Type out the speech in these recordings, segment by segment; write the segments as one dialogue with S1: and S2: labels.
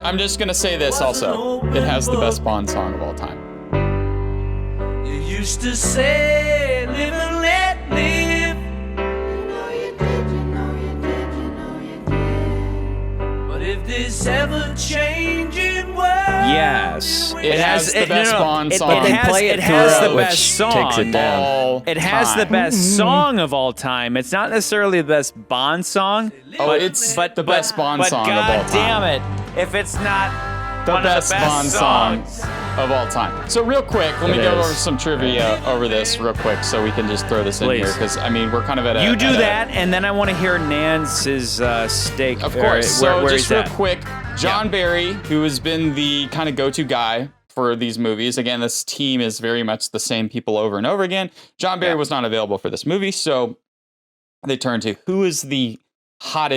S1: I'm just gonna say this also. It has the best Bond song of all time.
S2: You used to say, live and let live. You know you did, you know you did, you know you did. But if this ever-changing world...
S3: Yes.
S1: It has the best Bond song.
S3: It has the best song.
S4: Takes it down.
S3: It has the best song of all time. It's not necessarily the best Bond song.
S1: It's the best Bond song of all time.
S3: God damn it, if it's not
S1: the
S3: one
S1: best,
S3: of the best
S1: Bond
S3: songs
S1: of all time. So real quick, let me go over some trivia over this real quick so we can just throw this in here because, I mean, we're kind of at a...
S3: You do that, and then I want to hear Nance's stake.
S1: Of course. So
S3: where
S1: just real quick, John Barry, who has been the kind of go-to guy for these movies. Again, this team is very much the same people over and over again. John Barry was not available for this movie, so they turned to who's hot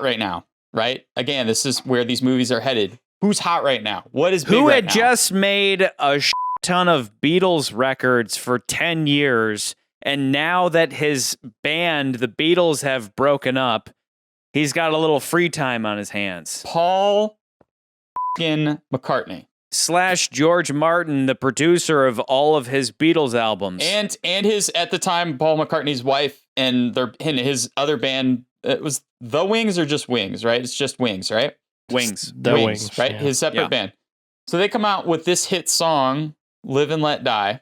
S1: right now, right? Again, this is where these movies are headed. Who's hot right now? What is big
S3: Who
S1: right
S3: had
S1: now?
S3: just made a ton of Beatles records for 10 years, and now that his band, the Beatles, have broken up, he's got a little free time on his hands.
S1: Paul McCartney
S3: / George Martin, the producer of all of his Beatles albums,
S1: and his, at the time, Paul McCartney's wife and his other band. It was The Wings or just Wings, right? It's just Wings, right?
S3: Wings,
S1: right?
S4: Yeah.
S1: His separate band. So they come out with this hit song, "Live and Let Die."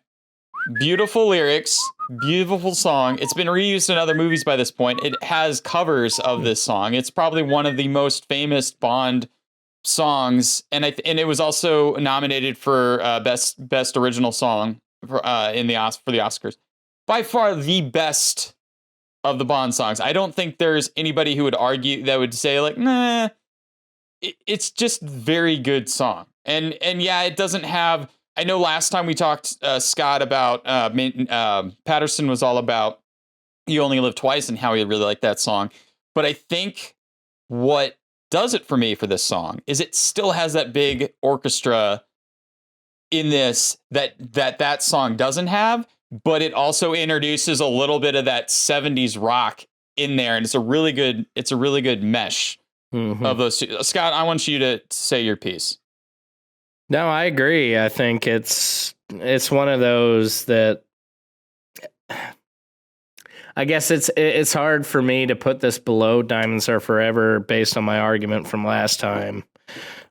S1: Beautiful lyrics, beautiful song. It's been reused in other movies by this point. It has covers of this song. It's probably one of the most famous Bond songs, and it was also nominated for best original song for the Oscars. By far the best of the Bond songs. I don't think there's anybody who would argue that would say like, nah. It's just very good song, and yeah, it doesn't have. I know last time we talked, Scott, about Patterson was all about "You Only Live Twice" and how he really liked that song. But I think what does it for me for this song is it still has that big orchestra in this that song doesn't have, but it also introduces a little bit of that 70s rock in there, and it's a really good mesh of those two. Scott, I want you to say your piece.
S4: No, I agree. I think it's one of those that I guess it's hard for me to put this below Diamonds Are Forever based on my argument from last time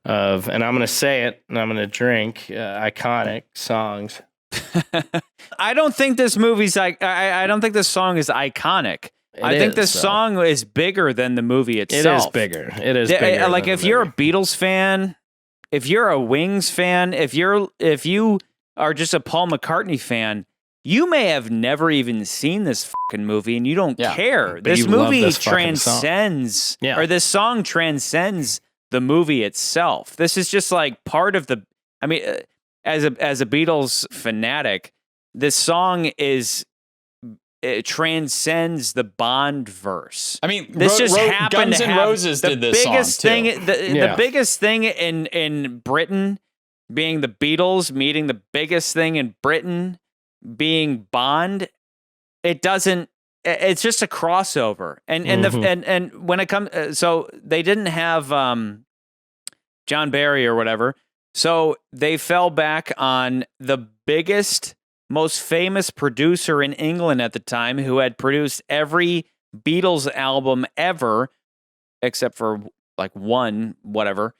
S4: and I'm going to say it and I'm going to drink iconic songs.
S3: I don't think this movie's I don't think this song is iconic. I think this song is bigger than the movie itself.
S4: It is bigger. It is bigger.
S3: Like if you're a Beatles fan, if you're a Wings fan, if you are just a Paul McCartney fan, you may have never even seen this fucking movie and you don't care.
S4: But
S3: this movie
S4: this
S3: transcends, or this song transcends the movie itself. This is just like part of the. I mean, as a Beatles fanatic, this song it transcends the Bond verse.
S1: I mean,
S3: this just happened
S1: Guns
S3: to
S1: N'
S3: have
S1: Roses
S3: the
S1: did this
S3: biggest
S1: song
S3: thing.
S1: too.
S3: The biggest thing in Britain being the Beatles, meeting the biggest thing in Britain being Bond. It doesn't. It's just a crossover, and and when it comes, so they didn't have John Barry or whatever, so they fell back on the biggest, most famous producer in England at the time, who had produced every Beatles album ever, except for like one, whatever.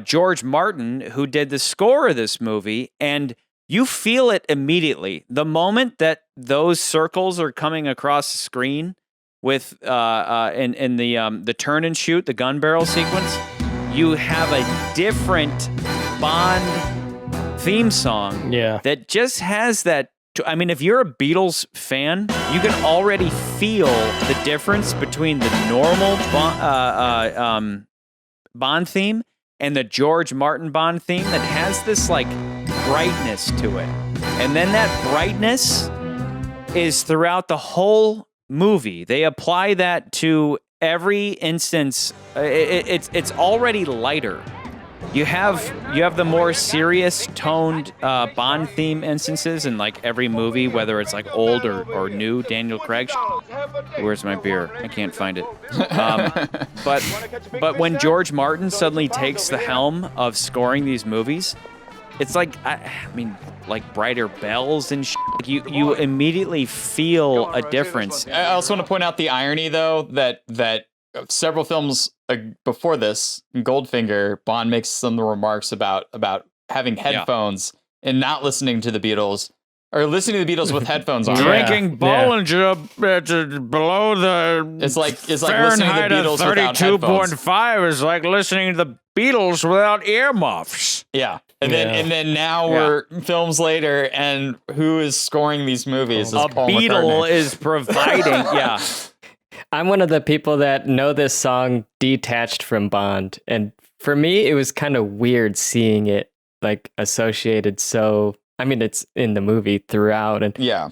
S3: George Martin, who did the score of this movie, and you feel it immediately. The moment that those circles are coming across the screen with in the turn and shoot, the gun barrel sequence, you have a different Bond theme song that just has that. I mean, if you're a Beatles fan, you can already feel the difference between the normal Bond theme and the George Martin Bond theme that has this like brightness to it. And then that brightness is throughout the whole movie. They apply that to every instance. It's already lighter You have the more serious toned Bond theme instances in like every movie, whether it's like old or new. Daniel Craig. Where's my beer? I can't find it. But when George Martin suddenly takes the helm of scoring these movies, it's like I mean, like Brighter Bells and like you immediately feel a difference.
S1: I also want to point out the irony, though, that several films before this, Goldfinger, Bond makes some remarks about having headphones and not listening to the Beatles, or listening to the Beatles with headphones on.
S3: Drinking Bollinger below the
S1: it's like listening to the Beatles without headphones.
S3: 32.5 is like listening to the Beatles without earmuffs.
S1: Yeah. And then now we're films later, and who is scoring these movies?
S3: A Beatle is providing. Yeah.
S5: I'm one of the people that know this song detached from Bond. And for me, it was kind of weird seeing it like associated. So, I mean, it's in the movie throughout. And
S1: yeah,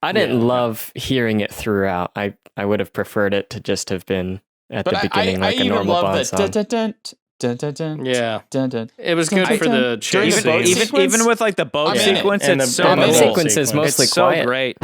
S5: I didn't love hearing it throughout. I would have preferred it to just have been at the beginning, like a normal Bond song.
S4: Yeah, it was good for the chase scenes.
S3: Even with like the boat sequence, it's so
S5: the boat sequence is mostly
S3: it's
S5: quiet.
S3: so great.